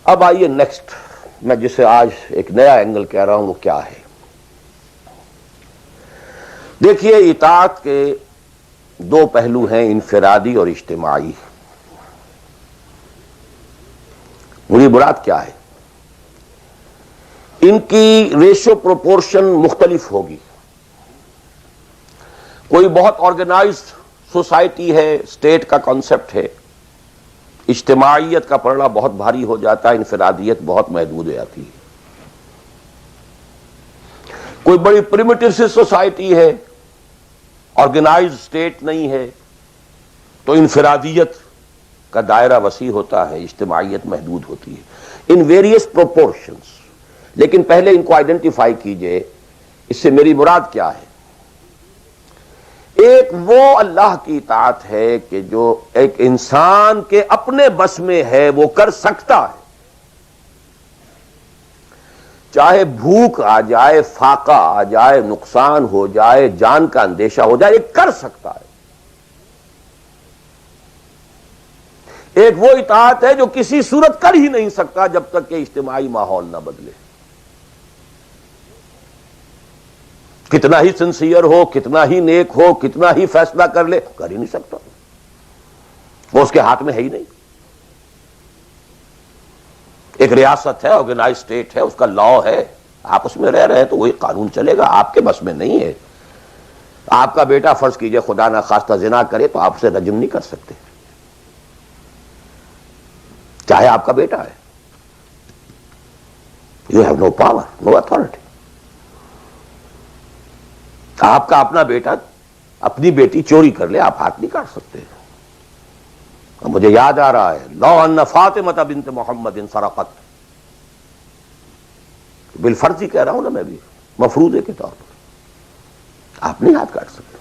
اب آئیے نیکسٹ، میں جسے آج ایک نیا اینگل کہہ رہا ہوں وہ کیا ہے. دیکھیے اطاعت کے دو پہلو ہیں، انفرادی اور اجتماعی. مجھے مراد کیا ہے؟ ان کی ریشو پروپورشن مختلف ہوگی. کوئی بہت آرگنائزڈ سوسائٹی ہے، اسٹیٹ کا کانسیپٹ ہے، اجتماعیت کا پڑھنا بہت بھاری ہو جاتا ہے، انفرادیت بہت محدود ہو جاتی ہے. کوئی بڑی پریمیٹو سی سوسائٹی ہے، آرگنائزڈ اسٹیٹ نہیں ہے، تو انفرادیت کا دائرہ وسیع ہوتا ہے، اجتماعیت محدود ہوتی ہے، ان ویریس پروپورشنز. لیکن پہلے ان کو آئیڈینٹیفائی کیجئے، اس سے میری مراد کیا ہے. ایک وہ اللہ کی اطاعت ہے کہ جو ایک انسان کے اپنے بس میں ہے، وہ کر سکتا ہے. چاہے بھوک آ جائے، فاقہ آ جائے، نقصان ہو جائے، جان کا اندیشہ ہو جائے، یہ کر سکتا ہے. ایک وہ اطاعت ہے جو کسی صورت کر ہی نہیں سکتا جب تک کہ اجتماعی ماحول نہ بدلے. کتنا ہی سنسیئر ہو، کتنا ہی نیک ہو، کتنا ہی فیصلہ کر لے، کر ہی نہیں سکتا. وہ اس کے ہاتھ میں ہے ہی نہیں. ایک ریاست ہے، آرگنائز اسٹیٹ ہے، اس کا لا ہے، آپ اس میں رہ رہے ہیں تو وہی قانون چلے گا. آپ کے بس میں نہیں ہے. آپ کا بیٹا فرض کیجئے خدا نہ خواستہ زنا کرے تو آپ اسے رجم نہیں کر سکتے، چاہے آپ کا بیٹا ہے. You have no power, no authority. آپ کا اپنا بیٹا اپنی بیٹی چوری کر لے، آپ ہاتھ نہیں کاٹ سکتے. مجھے یاد آ رہا ہے، لو ان فاطمہ بنت محمد سرقت، بالفرض ہی کہہ رہا ہوں نا میں بھی، مفروضے کے طور پر آپ نہیں ہاتھ کاٹ سکتے.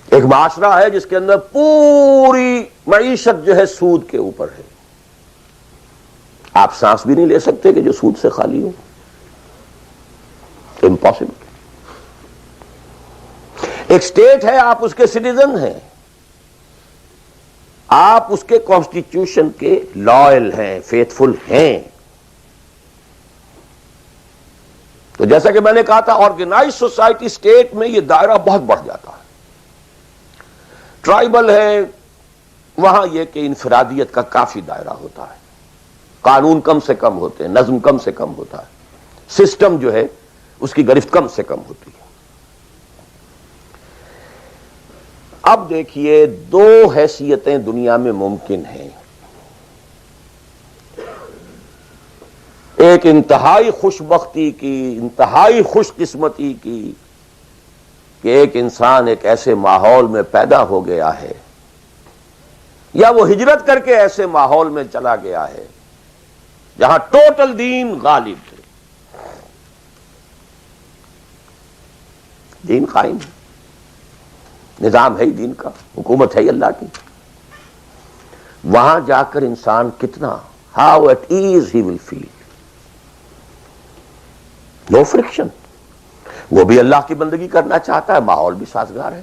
ایک معاشرہ ہے جس کے اندر پوری معیشت جو ہے سود کے اوپر ہے، آپ سانس بھی نہیں لے سکتے کہ جو سود سے خالی ہو. امپاسبل. ایک اسٹیٹ ہے، آپ اس کے سٹیزن ہیں، آپ اس کے کانسٹیٹیوشن کے لائل ہیں، فیتھفل ہیں. تو جیسا کہ میں نے کہا تھا، آرگنائز سوسائٹی اسٹیٹ میں یہ دائرہ بہت بڑھ جاتا ہے. ٹرائبل ہے، وہاں یہ کہ انفرادیت کا کافی دائرہ ہوتا ہے، قانون کم سے کم ہوتے ہیں، نظم کم سے کم ہوتا ہے، سسٹم جو ہے اس کی گرفت کم سے کم ہوتی ہے. اب دیکھیے دو حیثیتیں دنیا میں ممکن ہیں. ایک انتہائی خوش بختی کی، انتہائی خوش قسمتی کی کہ ایک انسان ایک ایسے ماحول میں پیدا ہو گیا ہے، یا وہ ہجرت کر کے ایسے ماحول میں چلا گیا ہے جہاں ٹوٹل دین غالب ہے، دین قائم ہے، نظام ہے ہی دین کا، حکومت ہے ہی اللہ کی. وہاں جا کر انسان کتنا how at ease he will feel. No friction. وہ بھی اللہ کی بندگی کرنا چاہتا ہے، ماحول بھی سازگار ہے،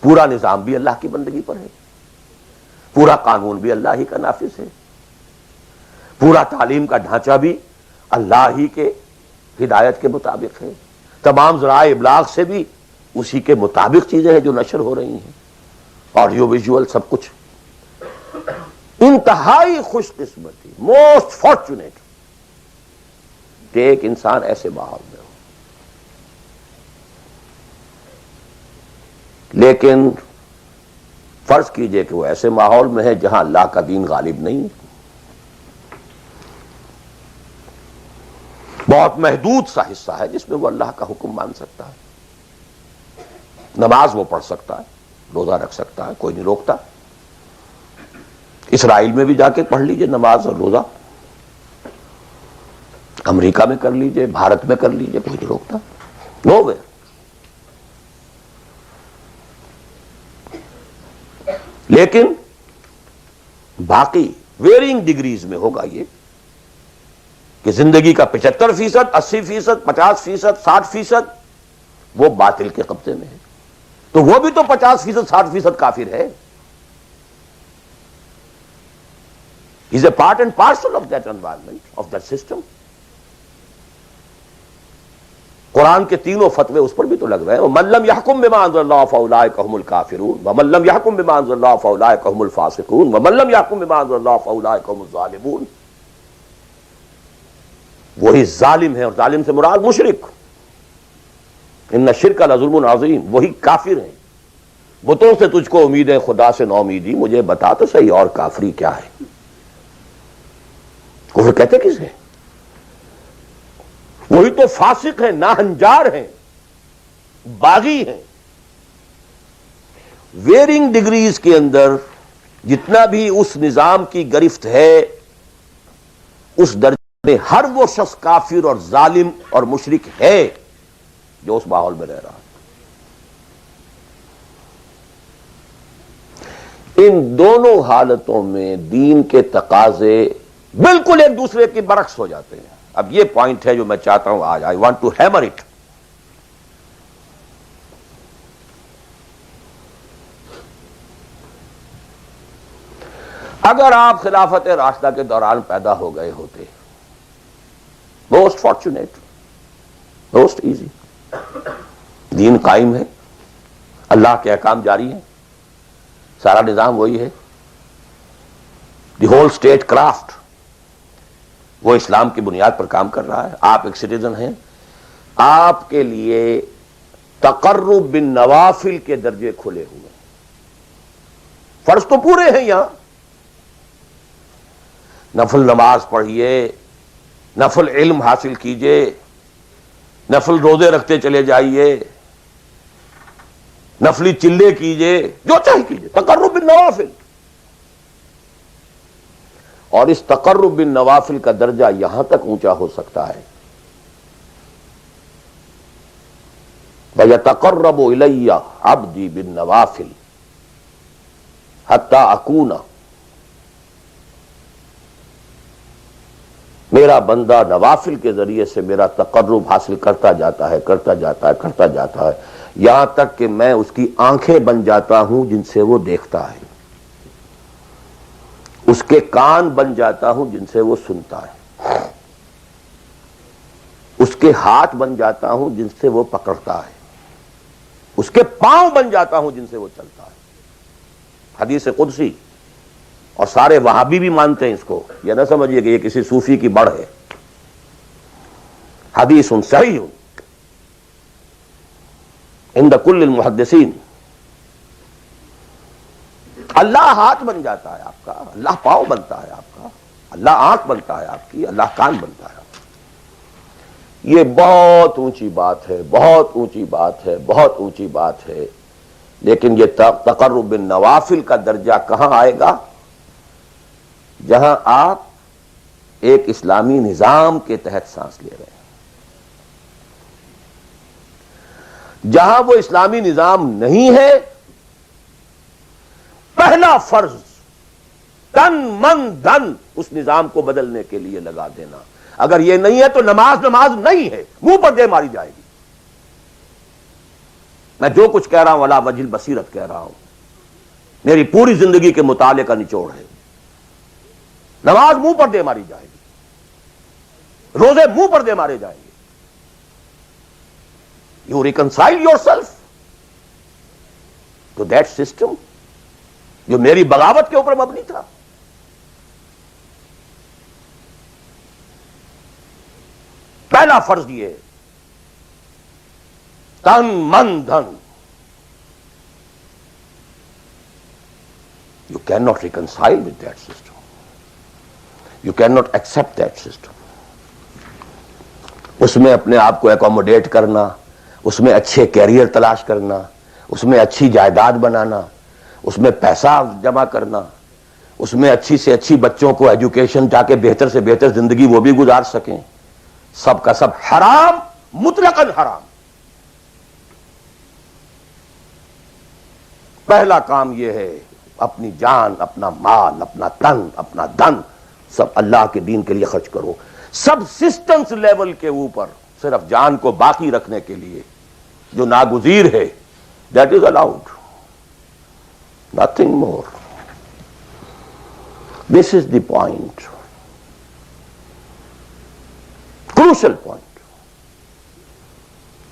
پورا نظام بھی اللہ کی بندگی پر ہے، پورا قانون بھی اللہ ہی کا نافذ ہے، پورا تعلیم کا ڈھانچہ بھی اللہ ہی کے ہدایت کے مطابق ہے، تمام ذرائع ابلاغ سے بھی اسی کے مطابق چیزیں ہیں جو نشر ہو رہی ہیں، آڈیو ویژول سب کچھ. انتہائی خوش قسمتی، موسٹ فارچونیٹ کہ ایک انسان ایسے ماحول میں ہو. لیکن فرض کیجئے کہ وہ ایسے ماحول میں ہے جہاں اللہ کا دین غالب نہیں ہے، بہت محدود سا حصہ ہے جس میں وہ اللہ کا حکم مان سکتا ہے، نماز وہ پڑھ سکتا ہے، روزہ رکھ سکتا ہے، کوئی نہیں روکتا. اسرائیل میں بھی جا کے پڑھ لیجئے نماز اور روزہ، امریکہ میں کر لیجئے، بھارت میں کر لیجئے، کوئی نہیں روکتا. نو وے. لیکن باقی ویرینگ ڈگریز میں ہوگا یہ کہ زندگی کا 75%، 80%، 50%، 60% وہ باطل کے قبضے میں ہے. تو وہ بھی تو 50%، 60% کافر ہے. He's a part and parcel of that environment, of that system. قرآن کے تینوں فتوے اس پر بھی تو لگ رہے ہیں. وَمَن لَّمْ يَحْكُم بِمَا أَنزَلَ اللَّهُ فَأُولَٰئِكَ هُمُ الْكَافِرُونَ وَمَن لَّمْ يَحْكُم بِمَا أَنزَلَ اللَّهُ فَأُولَٰئِكَ هُمُ الْفَاسِقُونَ وَمَن لَّمْ يَحْكُم بِمَا أَنزَلَ اللَّهُ فَأُولَٰئِكَ هُمُ الظَّالِمُونَ. وہی ظالم ہے، اور ظالم سے مراد مشرک. ان الشرک لظلم عظیم، وہی کافر ہیں. بتوں سے تجھ کو امید ہے، خدا سے نو امیدی. مجھے بتا تو صحیح اور کافری کیا ہے؟ کفر کہتے کسے؟ وہی تو فاسق ہیں، ناہنجار ہیں، باغی ہیں. ویئرنگ ڈگریز کے اندر جتنا بھی اس نظام کی گرفت ہے، اس درجے میں ہر وہ شخص کافر اور ظالم اور مشرک ہے جو اس ماحول میں رہ رہا ہے. ان دونوں حالتوں میں دین کے تقاضے بالکل ایک دوسرے کے برعکس ہو جاتے ہیں. اب یہ پوائنٹ ہے جو میں چاہتا ہوں آج I want to hammer it. اگر آپ خلافت راشدہ کے دوران پیدا ہو گئے ہوتے، موسٹ فارچونیٹ، موسٹ ایزی. دین قائم ہے، اللہ کے احکام جاری ہیں، سارا نظام وہی ہے. دی ہول اسٹیٹ کرافٹ وہ اسلام کی بنیاد پر کام کر رہا ہے. آپ ایک سٹیزن ہیں، آپ کے لیے تقرب بالنوافل کے درجے کھلے ہوئے ہیں. فرض تو پورے ہیں یہاں. نفل نماز پڑھیے، نفل علم حاصل کیجئے، نفل روزے رکھتے چلے جائیے، نفلی چلے کیجئے، جو چاہے کیجئے. تقرب بالنوافل. اور اس تقرب بالنوافل کا درجہ یہاں تک اونچا ہو سکتا ہے وَيَتَقَرَّبُ إِلَيَّ عَبْدِي بِالنَّوَافِلِ حَتَّى أَكُونَ. میرا بندہ نوافل کے ذریعے سے میرا تقرب حاصل کرتا جاتا ہے، کرتا جاتا ہے، کرتا جاتا ہے، یہاں تک کہ میں اس کی آنکھیں بن جاتا ہوں جن سے وہ دیکھتا ہے، اس کے کان بن جاتا ہوں جن سے وہ سنتا ہے، اس کے ہاتھ بن جاتا ہوں جن سے وہ پکڑتا ہے، اس کے پاؤں بن جاتا ہوں جن سے وہ چلتا ہے. حدیث قدسی، اور سارے وہابی بھی مانتے ہیں اس کو. یہ نہ سمجھیے کہ یہ کسی صوفی کی بڑھ ہے. حدیث صحیح عند کل المحدثین. اللہ ہاتھ بن جاتا ہے آپ کا، اللہ پاؤں بنتا ہے آپ کا، اللہ آنکھ بنتا ہے آپ کی، اللہ کان بنتا ہے آپ کا. یہ بہت اونچی بات ہے، بہت اونچی بات ہے، بہت اونچی بات ہے. لیکن یہ تقرب بالنوافل کا درجہ کہاں آئے گا؟ جہاں آپ ایک اسلامی نظام کے تحت سانس لے رہے ہیں، جہاں وہ اسلامی نظام نہیں ہے. پہلا فرض تن من دھن اس نظام کو بدلنے کے لیے لگا دینا. اگر یہ نہیں ہے تو نماز نہیں ہے، منہ پر دے ماری جائے گی. میں جو کچھ کہہ رہا ہوں علی وجہ البصیرت کہہ رہا ہوں، میری پوری زندگی کے مطالعے کا نچوڑ ہے. نماز منہ پر دے ماری جائے گی، روزے منہ پر دے مارے جائیں گے. You reconcile yourself to that system جو میری بغاوت کے اوپر مبنی تھا. پہلا فرض یہ ہے، تن من دھن. You can not reconcile with that system. You cannot accept that system. اس میں اپنے آپ کو اکوموڈیٹ کرنا، اس میں اچھے کیریئر تلاش کرنا، اس میں اچھی جائیداد بنانا، اس میں پیسہ جمع کرنا، اس میں اچھی سے اچھی بچوں کو ایجوکیشن تاکہ بہتر سے بہتر زندگی وہ بھی گزار سکیں، سب کا سب حرام، مطلقاً حرام. پہلا کام یہ ہے اپنی جان، اپنا مال، اپنا تن، اپنا دھن سب اللہ کے دین کے لیے خرچ کرو. سب سسٹمز لیول کے اوپر صرف جان کو باقی رکھنے کے لیے جو ناگزیر ہے، that is allowed, nothing more. This is the point. Crucial point.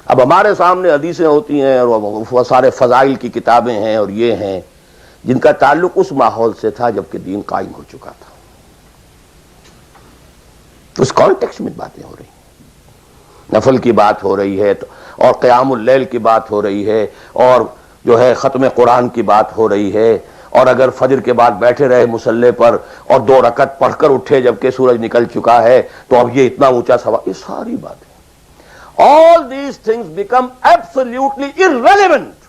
اب ہمارے سامنے حدیثیں ہوتی ہیں اور وہ سارے فضائل کی کتابیں ہیں اور یہ ہیں جن کا تعلق اس ماحول سے تھا جب کہ دین قائم ہو چکا تھا. اس کانٹیکسٹ میں باتیں ہو رہی ہیں. نفل کی بات ہو رہی ہے اور قیام اللیل کی بات ہو رہی ہے اور جو ہے ختم قرآن کی بات ہو رہی ہے اور اگر فجر کے بعد بیٹھے رہے مصلے پر اور 2 رکعت پڑھ کر اٹھے جبکہ سورج نکل چکا ہے تو اب یہ اتنا اونچا سوال. یہ ساری باتیں all these things become absolutely irrelevant.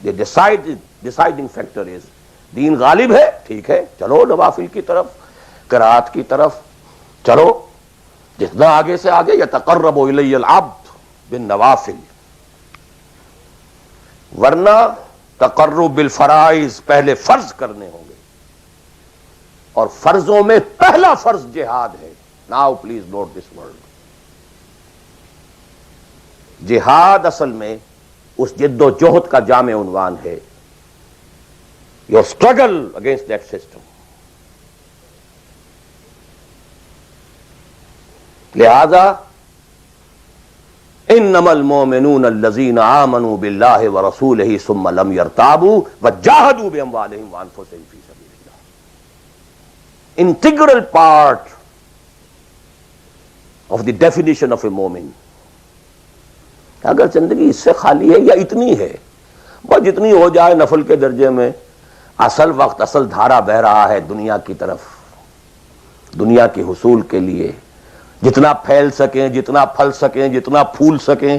The deciding factor is دین غالب ہے, ٹھیک ہے, چلو نوافل کی طرف, قرات کی طرف چلو, جتنا آگے سے آگے. یتقرب الی العبد بالنوافل, ورنہ تقرب بالفرائض پہلے فرض کرنے ہوں گے اور فرضوں میں پہلا فرض جہاد ہے. Now please note this word. جہاد اصل میں اس جد و جہد کا جامع عنوان ہے. Your struggle against that system. لہذا انما المؤمنون الذين آمنوا بالله ورسوله ثم لم يرتابوا وجاهدوا باموالهم وانفسهم في سبيل الله. Integral part of the definition of a مومن. اگر زندگی اس سے خالی ہے یا اتنی ہے بس جتنی ہو جائے نفل کے درجے میں, اصل وقت اصل دھارا بہ رہا ہے دنیا کی طرف, دنیا کے حصول کے لیے, جتنا پھیل سکیں, جتنا پھل سکیں, جتنا پھول سکیں,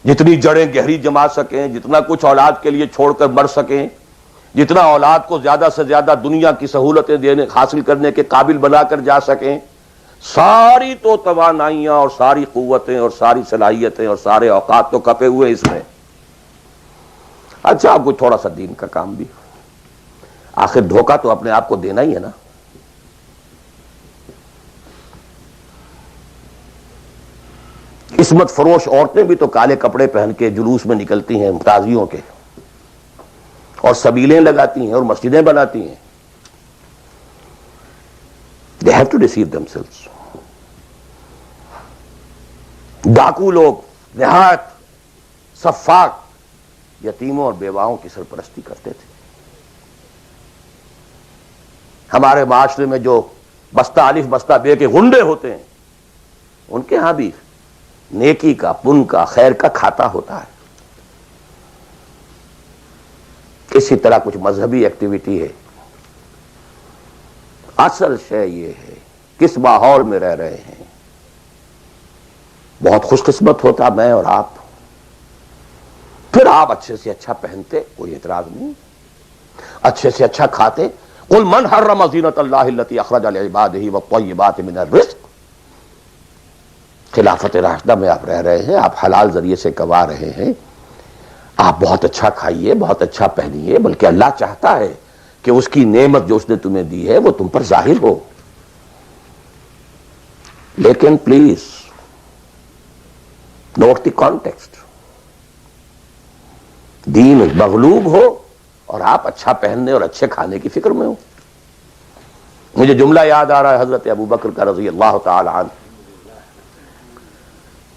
جتنی جڑیں گہری جما سکیں, جتنا کچھ اولاد کے لیے چھوڑ کر مر سکیں, جتنا اولاد کو زیادہ سے زیادہ دنیا کی سہولتیں دینے حاصل کرنے کے قابل بنا کر جا سکیں, ساری تو توانائیاں اور ساری قوتیں اور ساری صلاحیتیں اور سارے اوقات تو کپے ہوئے اس میں. اچھا آپ کو تھوڑا سا دین کا کام بھی, آخر دھوکہ تو اپنے آپ کو دینا ہی ہے نا. قسمت فروش عورتیں بھی تو کالے کپڑے پہن کے جلوس میں نکلتی ہیں تازیوں کے اور سبیلیں لگاتی ہیں اور مسجدیں بناتی ہیں. They have to deceive themselves. ڈاکو لوگ نہایت سفاک یتیموں اور بیواؤں کی سرپرستی کرتے تھے. ہمارے معاشرے میں جو بستہ الف بستہ بے کے غنڈے ہوتے ہیں ان کے ہاں بھی نیکی کا, پن کا, خیر کا کھاتا ہوتا ہے. اسی طرح کچھ مذہبی ایکٹیویٹی ہے. اصل شے یہ ہے کس ماحول میں رہ رہے ہیں. بہت خوش قسمت ہوتا میں اور آپ, پھر آپ اچھے سے اچھا پہنتے, کوئی اعتراض نہیں, اچھے سے اچھا کھاتے. قل من حرم زینۃ اللہ التی اخرج لعبادہ والطیبات من الرزق. خلافت راشدہ میں آپ رہ رہے ہیں, آپ حلال ذریعے سے کما رہے ہیں, آپ بہت اچھا کھائیے, بہت اچھا پہنیے, بلکہ اللہ چاہتا ہے کہ اس کی نعمت جو اس نے تمہیں دی ہے وہ تم پر ظاہر ہو. لیکن پلیز نوٹ دی کانٹیکسٹ. دین مغلوب ہو اور آپ اچھا پہننے اور اچھے کھانے کی فکر میں ہو. مجھے جملہ یاد آ رہا ہے حضرت ابو بکر کا رضی اللہ تعالی عنہ.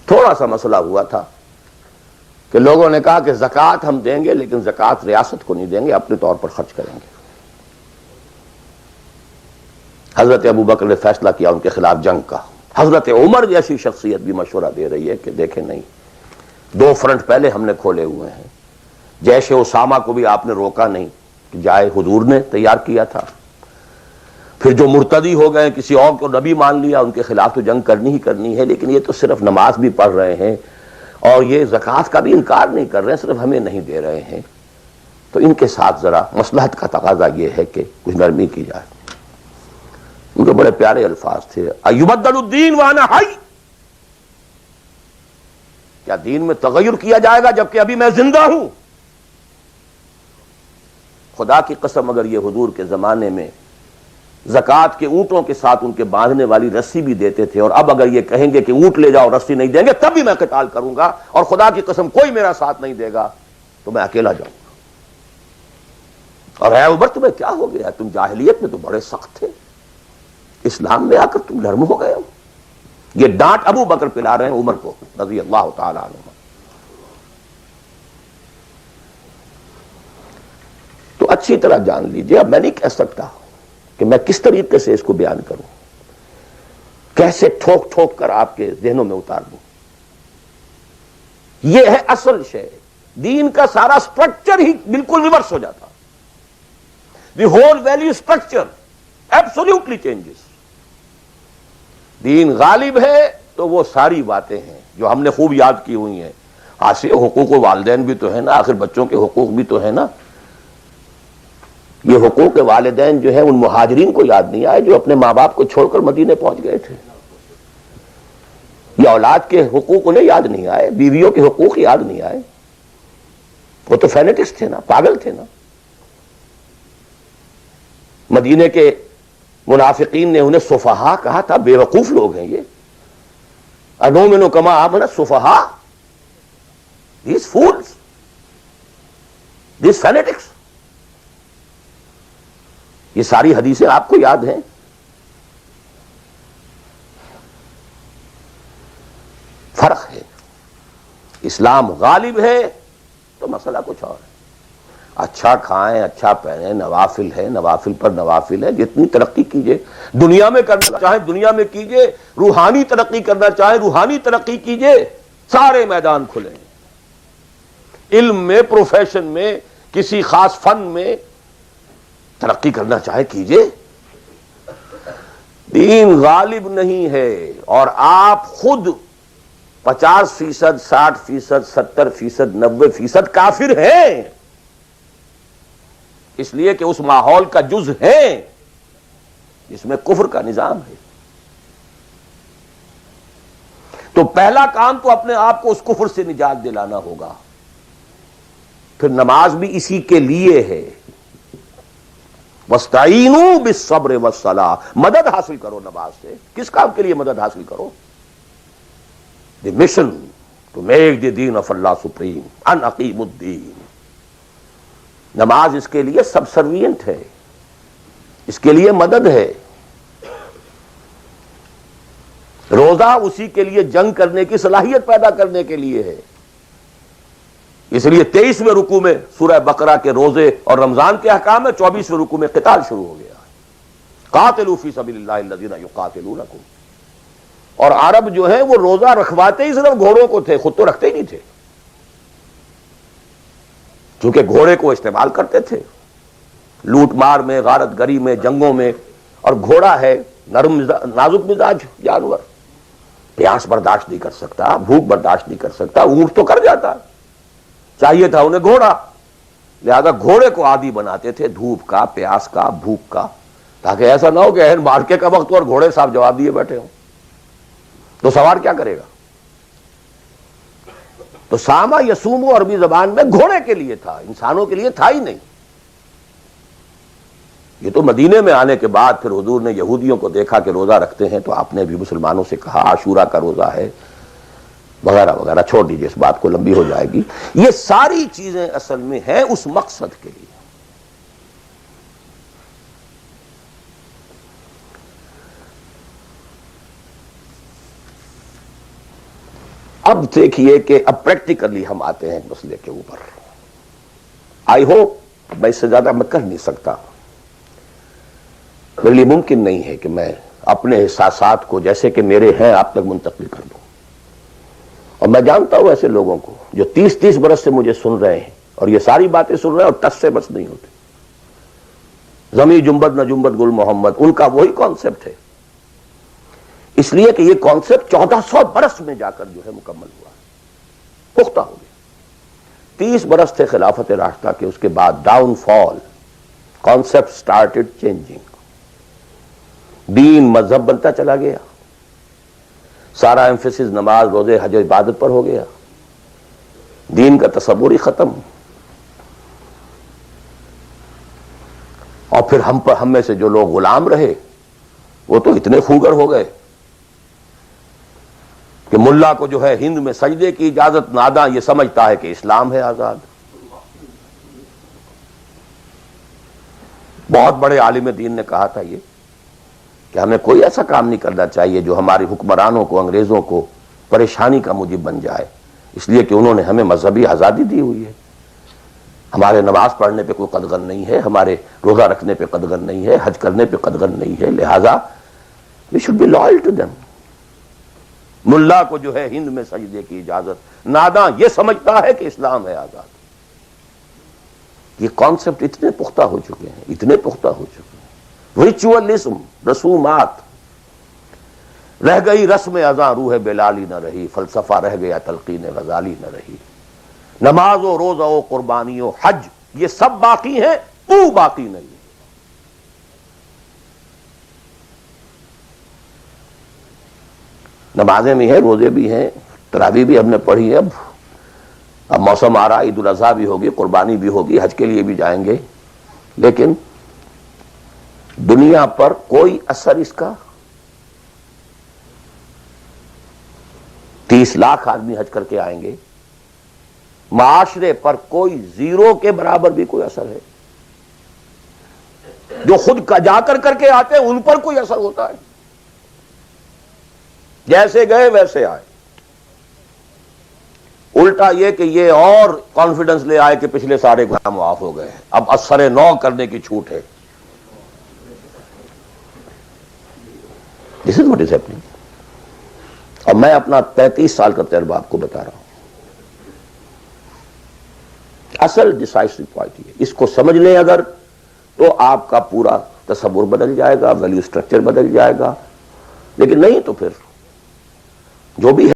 تھوڑا سا مسئلہ ہوا تھا کہ لوگوں نے کہا کہ زکوٰۃ ہم دیں گے لیکن زکوٰۃ ریاست کو نہیں دیں گے, اپنے طور پر خرچ کریں گے. حضرت ابو بکر نے فیصلہ کیا ان کے خلاف جنگ کا. حضرت عمر جیسی شخصیت بھی مشورہ دے رہی ہے کہ دیکھیں نہیں, 2 فرنٹ پہلے ہم نے کھولے ہوئے ہیں. جیش اسامہ کو بھی آپ نے روکا نہیں کہ جائے, حضور نے تیار کیا تھا. پھر جو مرتدی ہو گئے, کسی اور کو نبی مان لیا, ان کے خلاف تو جنگ کرنی ہی کرنی ہے. لیکن یہ تو صرف نماز بھی پڑھ رہے ہیں اور یہ زکوٰۃ کا بھی انکار نہیں کر رہے ہیں, صرف ہمیں نہیں دے رہے ہیں. تو ان کے ساتھ ذرا مصلحت کا تقاضا یہ ہے کہ کچھ نرمی کی جائے. ان کے بڑے پیارے الفاظ تھے, ایبدل الدین وانا حی. کیا دین میں تغیر کیا جائے گا جبکہ ابھی میں زندہ ہوں؟ خدا کی قسم اگر یہ حضور کے زمانے میں زکوٰۃ کے اونٹوں کے ساتھ ان کے باندھنے والی رسی بھی دیتے تھے, اور اب اگر یہ کہیں گے کہ اونٹ لے جاؤ رسی نہیں دیں گے, تب بھی میں قتال کروں گا, اور خدا کی قسم کوئی میرا ساتھ نہیں دے گا تو میں اکیلا جاؤں گا. اور اے عمر تمہیں کیا ہو گیا؟ تم جاہلیت میں تو بڑے سخت تھے، اسلام میں آ کر تم نرم ہو گئے ہو۔ یہ ڈانٹ ابو بکر پلا رہے ہیں عمر کو رضی اللہ تعالی عنہ۔ تو اچھی طرح جان لیجئے، اب میں نہیں کہہ سکتا کہ میں کس طریقے سے اس کو بیان کروں، کیسے ٹھوک ٹھوک کر آپ کے ذہنوں میں اتار دوں۔ یہ ہے اصل شے، دین کا سارا سٹرکچر ہی بالکل ریورس ہو جاتا، the whole value structure absolutely changes. دین غالب ہے تو وہ ساری باتیں ہیں جو ہم نے خوب یاد کی ہوئی ہیں۔ حاصل حقوق والدین بھی تو ہے نا، آخر بچوں کے حقوق بھی تو ہے نا۔ یہ حقوق والدین جو ہے ان مہاجرین کو یاد نہیں آئے جو اپنے ماں باپ کو چھوڑ کر مدینے پہنچ گئے تھے۔ یہ اولاد کے حقوق انہیں یاد نہیں آئے، بیویوں کے حقوق یاد نہیں آئے۔ وہ تو فینیٹکس تھے نا، پاگل تھے نا۔ مدینے کے منافقین نے انہیں سفہا کہا تھا، بے وقوف لوگ ہیں یہ۔ انؤمن کما آمن السفہا، these fools, these fanatics۔ یہ ساری حدیثیں آپ کو یاد ہیں۔ فرق ہے، اسلام غالب ہے تو مسئلہ کچھ اور ہے۔ اچھا کھائیں، اچھا پہنیں، نوافل ہے، نوافل پر نوافل ہے، جتنی ترقی کیجئے، دنیا میں کرنا چاہیں دنیا میں کیجئے، روحانی ترقی کرنا چاہیں روحانی ترقی کیجئے، سارے میدان کھلے ہیں۔ علم میں، پروفیشن میں، کسی خاص فن میں ترقی کرنا چاہے کیجئے۔ دین غالب نہیں ہے، اور آپ خود 50%، 60%، 70%، 90% کافر ہیں، اس لیے کہ اس ماحول کا جز ہیں جس میں کفر کا نظام ہے۔ تو پہلا کام تو اپنے آپ کو اس کفر سے نجات دلانا ہوگا۔ پھر نماز بھی اسی کے لیے ہے، وَاسْتَعِینُوا بِالصَّبْرِ وَالصَّلَاةِ، مدد حاصل کرو نماز سے۔ کس کام کے لیے مدد حاصل کرو؟ The mission to make the deen of Allah supreme, in اقیم الدین۔ نماز اس کے لیے سب سروینٹ ہے، اس کے لیے مدد ہے۔ روزہ اسی کے لیے جنگ کرنے کی صلاحیت پیدا کرنے کے لیے ہے۔ اس لیے 23ویں رکوع میں سورہ بقرہ کے روزے اور رمضان کے احکام ہے، 24ویں رکوع میں قتال شروع ہو گیا۔ قاتلوا فی سبیل اللہ الذین یقاتلونکم۔ اور عرب جو ہیں وہ روزہ رکھواتے ہی صرف گھوڑوں کو تھے، خود تو رکھتے ہی نہیں تھے، کیونکہ گھوڑے کو استعمال کرتے تھے لوٹ مار میں، غارت گری میں، جنگوں میں۔ اور گھوڑا ہے نرم نازک مزاج جانور، پیاس برداشت نہیں کر سکتا، بھوک برداشت نہیں کر سکتا، اونٹ تو کر جاتا، چاہیے تھا انہیں گھوڑا، لہذا گھوڑے کو عادی بناتے تھے دھوپ کا، پیاس کا، بھوک کا، تاکہ ایسا نہ ہو کہ اہل مارکے کا وقت اور گھوڑے صاحب جواب دیے بیٹھے ہوں تو سوار کیا کرے گا؟ تو ساما یسومو عربی زبان میں گھوڑے کے لیے تھا، انسانوں کے لیے تھا ہی نہیں۔ یہ تو مدینے میں آنے کے بعد پھر حضور نے یہودیوں کو دیکھا کہ روزہ رکھتے ہیں، تو آپ نے بھی مسلمانوں سے کہا عاشورہ کا روزہ ہے وغیرہ وغیرہ، چھوڑ دیجئے اس بات کو، لمبی ہو جائے گی۔ یہ ساری چیزیں اصل میں ہیں اس مقصد کے لیے۔ اب دیکھیے کہ اب پریکٹیکلی ہم آتے ہیں مسئلے کے اوپر۔ آئی ہوپ میں اس سے زیادہ میں کر نہیں سکتا، میرے لیے ممکن نہیں ہے کہ میں اپنے احساسات کو جیسے کہ میرے ہیں آپ تک منتقل کر دوں۔ اور میں جانتا ہوں ایسے لوگوں کو جو 30 برس سے مجھے سن رہے ہیں اور یہ ساری باتیں سن رہے ہیں اور ٹس سے بس نہیں ہوتے۔ زمیں جنبد نہ جنبد گل محمد، ان کا وہی کانسیپٹ ہے، اس لیے کہ یہ کانسیپٹ 1400 برس میں جا کر جو ہے مکمل ہوا، پختہ ہو گیا۔ 30 برس تھے خلافت راشدہ کے، اس کے بعد ڈاؤن فال، کانسیپٹ سٹارٹڈ چینجنگ، دین مذہب بنتا چلا گیا، سارا ایمفیسس نماز روزے حج و عبادت پر ہو گیا، دین کا تصور ہی ختم۔ اور پھر ہم میں سے جو لوگ غلام رہے وہ تو اتنے خوگر ہو گئے کہ ملا کو جو ہے ہند میں سجدے کی اجازت، ناداں یہ سمجھتا ہے کہ اسلام ہے آزاد۔ بہت بڑے عالم دین نے کہا تھا یہ کہ ہمیں کوئی ایسا کام نہیں کرنا چاہیے جو ہماری حکمرانوں کو، انگریزوں کو پریشانی کا موجب بن جائے، اس لیے کہ انہوں نے ہمیں مذہبی آزادی دی ہوئی ہے۔ ہمارے نماز پڑھنے پہ کوئی قدغن نہیں ہے، ہمارے روزہ رکھنے پہ قدغن نہیں ہے، حج کرنے پہ قدغن نہیں ہے، لہذا we should be loyal to them۔ ملا کو جو ہے ہند میں سجدے کی اجازت، ناداں یہ سمجھتا ہے کہ اسلام ہے آزاد۔ یہ کانسیپٹ اتنے پختہ ہو چکے ہیں، اتنے پختہ ہو چکے ہیں۔ ریچولزم، رسومات، رہ گئی رسم ازاں روح بلالی نہ رہی، فلسفہ رہ گیا تلقین غزالی نہ رہی، نماز و روزہ و قربانی و حج یہ سب باقی ہیں، تو باقی نہیں۔ نمازیں بھی ہیں، روزے بھی ہیں، تراویح بھی ہم نے پڑھی ہے، اب موسم آ رہا، عید الاضحیٰ بھی ہوگی، قربانی بھی ہوگی، حج کے لیے بھی جائیں گے، لیکن دنیا پر کوئی اثر اس کا 30 لاکھ آدمی حج کر کے آئیں گے، معاشرے پر کوئی زیرو کے برابر بھی کوئی اثر ہے؟ جو خود کا جا کر کے آتے ہیں ان پر کوئی اثر ہوتا ہے؟ جیسے گئے ویسے آئے۔ الٹا یہ کہ یہ اور کانفیڈنس لے آئے کہ پچھلے سارے گناہ معاف ہو گئے، اب اثر نو کرنے کی چھوٹ ہے۔ دس از واٹ از ہیپننگ۔ اور میں اپنا 33 سال کا تجربہ آپ کو بتا رہا ہوں۔ اصل ڈیسائسو پوائنٹ یہ، اس کو سمجھ لیں اگر تو آپ کا پورا تصور بدل جائے گا، ویلیو سٹرکچر بدل جائے گا، لیکن نہیں تو پھر جو بھی ہے